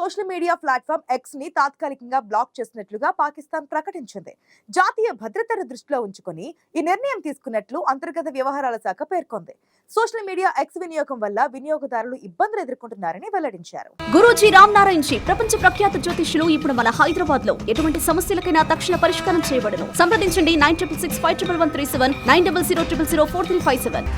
Social media platform X ని తాత్కాలికంగా black చేసినట్లుగా పాకిస్తాన్ ప్రకటించింది. జాతీయ భద్రతను దృష్టిలో ఉంచుకొని ఈ నిర్ణయం తీసుకున్నట్లు అంతర్గత వ్యవహారాల శాఖ పేర్కొంది. సోషల్ మీడియా ఎక్స్ వినియోగం వల్ల వినియోగదారులు ఇబ్బందులు ఎదుర్కొంటున్నారని వెల్లడించారు. గురూజీ రామ్ నారాయణ్ జీ ప్రపంచ ప్రఖ్యాత జ్యోతిష్యులు ఇప్పుడు మన హైదరాబాద్ లో ఎటువంటి సమస్యలకైనా తక్షణ పరిష్కారం చేయబడును. సంప్రదించండి 96651137 9000004357.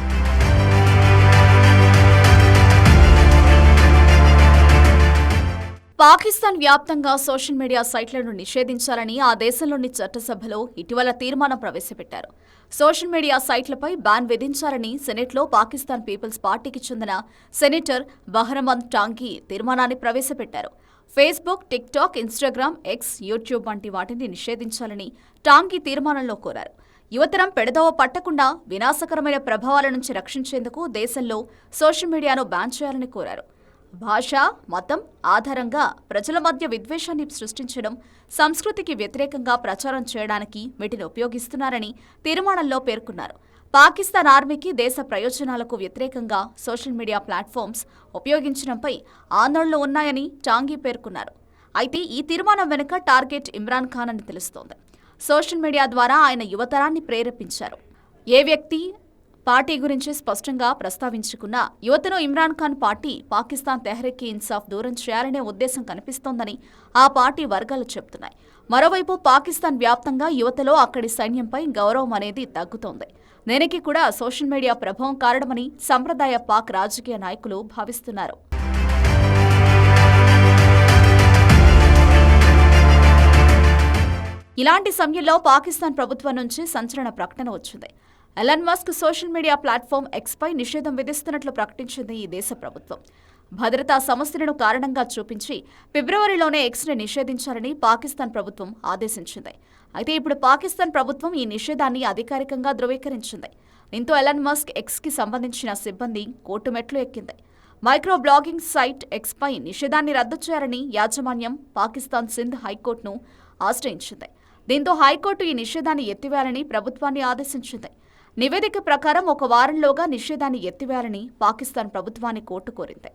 పాకిస్తాన్ వ్యాప్తంగా సోషల్ మీడియా సైట్లను నిషేధించాలని ఆ దేశంలోని చట్టసభలో ఇటీవల తీర్మానం ప్రవేశపెట్టారు. సోషల్ మీడియా సైట్లపై బ్యాన్ విధించాలని సెనెట్లో పాకిస్తాన్ పీపుల్స్ పార్టీకి చెందిన సెనేటర్ బహ్రమంద్ టాంకీ తీర్మానాన్ని ప్రవేశపెట్టారు. Facebook, TikTok, Instagram, X, YouTube వంటి వాటిని నిషేధించాలని టాంకీ తీర్మానంలో కోరారు. యువతరం పెడదవ పట్టకుండా వినాశకరమైన ప్రభావాల నుంచి రక్షించేందుకు దేశంలో సోషల్ మీడియాను బ్యాన్ చేయాలని కోరారు. భాష, మతం ఆధారంగా ప్రజల మధ్య విద్వేషాన్ని సృష్టించడం, సంస్కృతికి వ్యతిరేకంగా ప్రచారం చేయడానికి వీటిని ఉపయోగిస్తున్నారని తీర్మానంలో పేర్కొన్నారు. పాకిస్తాన్ ఆర్మీకి దేశ ప్రయోజనాలకు వ్యతిరేకంగా సోషల్ మీడియా ప్లాట్ఫామ్స్ ఉపయోగించడంపై ఆందోళనలు ఉన్నాయని టాంగీ పేర్కొన్నారు. అయితే ఈ తీర్మానం వెనుక టార్గెట్ ఇమ్రాన్ ఖాన్ అని తెలుస్తోంది. సోషల్ మీడియా ద్వారా ఆయన యువతరాన్ని ప్రేరేపించారు. ఏ వ్యక్తి పార్టీ గురించి స్పష్టంగా ప్రస్తావించుకున్న యువతను ఇమ్రాన్ ఖాన్ పార్టీ పాకిస్తాన్ తెహ్రీక్ ఇన్సాఫ్ దూరం చేయాలనే ఉద్దేశం కనిపిస్తోందని ఆ పార్టీ వర్గాలు చెబుతున్నాయి. మరోవైపు పాకిస్తాన్ వ్యాప్తంగా యువతలో అక్కడి సైన్యంపై గౌరవం అనేది తగ్గుతోంది. దీనికి కూడా సోషల్ మీడియా ప్రభావం కారణమని సంప్రదాయ పాక్ రాజకీయ నాయకులు భావిస్తున్నారు. ఇలాంటి సమయంలో పాకిస్తాన్ ప్రభుత్వం నుంచి సంచలన ప్రకటన వచ్చింది. Elon Musk social media platform X పై నిషేధం విధిస్తున్నట్లు ప్రకటించింది ఈ దేశ ప్రభుత్వం. భద్రతా సమస్యలను కారణంగా చూపించి ఫిబ్రవరిలోనే ఎక్స్ ని నిషేధించాలని పాకిస్తాన్ ప్రభుత్వం ఆదేశించింది. అయితే ఇప్పుడు పాకిస్తాన్ ప్రభుత్వం ఈ నిషేధాన్ని అధికారికంగా ధృవీకరించింది. దీంతో ఎలాన్ మస్క్ ఎక్స్ కి సంబంధించిన సిబ్బంది కోర్టు మెట్లు ఎక్కింది. మైక్రో బ్లాగింగ్ సైట్ ఎక్స్ పై నిషేధాన్ని రద్దు చేయాలని యాజమాన్యం పాకిస్తాన్ సింధ్ హైకోర్టును ఆశ్రయించింది. దీంతో హైకోర్టు ఈ నిషేధాన్ని ఎత్తివేయాలని ప్రభుత్వాన్ని ఆదేశించింది. నివేదిక ప్రకారం ఒక వారంలోగా నిషేధాన్ని ఎత్తివేయాలని పాకిస్తాన్ ప్రభుత్వాన్ని కోర్టు కోరింది.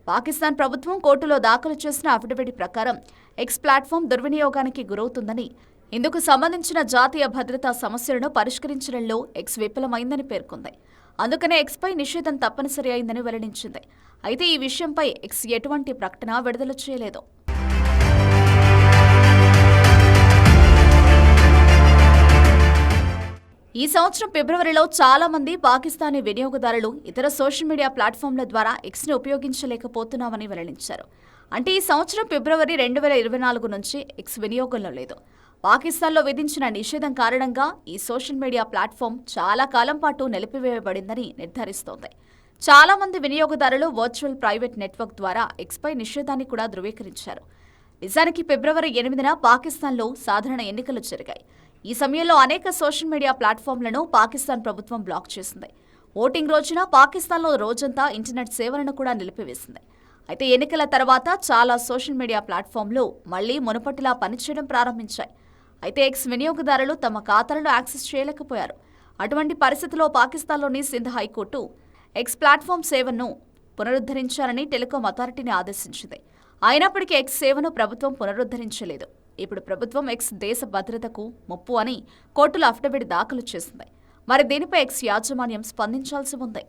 పాకిస్తాన్ ప్రభుత్వం కోర్టులో దాఖలు చేసిన అఫిడవిట్ ప్రకారం ఎక్స్ ప్లాట్ఫామ్ దుర్వినియోగానికి గురవుతుందని, ఇందుకు సంబంధించిన జాతీయ భద్రతా సమస్యలను పరిష్కరించడంలో ఎక్స్ విఫలమైందని పేర్కొంది. అందుకనే ఎక్స్ పై నిషేధం తప్పనిసరి అయిందని వెల్లడించింది. అయితే ఈ విషయంపై ఎక్స్ ఎటువంటి ప్రకటన విడుదల చేయలేదు. ఈ సంవత్సరం ఫిబ్రవరిలో చాలా మంది పాకిస్తానీ వినియోగదారులు ఇతర సోషల్ మీడియా ప్లాట్ఫామ్ల ద్వారా ఎక్స్ ని ఉపయోగించలేకపోతున్నామని వెల్లడించారు. అంటే ఈ సంవత్సరం ఫిబ్రవరి 2024 నుంచి ఎక్స్ వినియోగంలో లేదు. పాకిస్తాన్లో విధించిన నిషేధం కారణంగా ఈ సోషల్ మీడియా ప్లాట్ఫామ్ చాలా కాలం పాటు నిలిపివేయబడిందని నిర్ధారిస్తోంది. చాలా మంది వినియోగదారులు వర్చువల్ ప్రైవేట్ నెట్వర్క్ ద్వారా ఎక్స్ పై నిషేధాన్ని కూడా ధృవీకరించారు. నిజానికి ఫిబ్రవరి 8న పాకిస్తాన్లో సాధారణ ఎన్నికలు జరిగాయి. ఈ సమయంలో అనేక సోషల్ మీడియా ప్లాట్ఫామ్లను పాకిస్తాన్ ప్రభుత్వం బ్లాక్ చేసింది. ఓటింగ్ రోజున పాకిస్తాన్లో రోజంతా ఇంటర్నెట్ సేవలను కూడా నిలిపివేసింది. అయితే ఎన్నికల తర్వాత చాలా సోషల్ మీడియా ప్లాట్ఫామ్లు మళ్లీ మునుపటిలా పనిచేయడం ప్రారంభించాయి. అయితే ఎక్స్ వినియోగదారులు తమ ఖాతాలను యాక్సెస్ చేయలేకపోయారు. అటువంటి పరిస్థితిలో పాకిస్తాన్లోని సింధ్ హైకోర్టు ఎక్స్ ప్లాట్ఫామ్ సేవను పునరుద్ధరించాలని టెలికాం అథారిటీని ఆదేశించింది. అయినప్పటికీ ఎక్స్ సేవను ప్రభుత్వం పునరుద్ధరించలేదు. ఇప్పుడు ప్రభుత్వం ఎక్స్ దేశ భద్రతకు ముప్పు అని కోర్టులో అఫిడవిట్ దాఖలు చేసింది. మరి దీనిపై ఎక్స్ యాజమాన్యం స్పందించాల్సి ఉంది.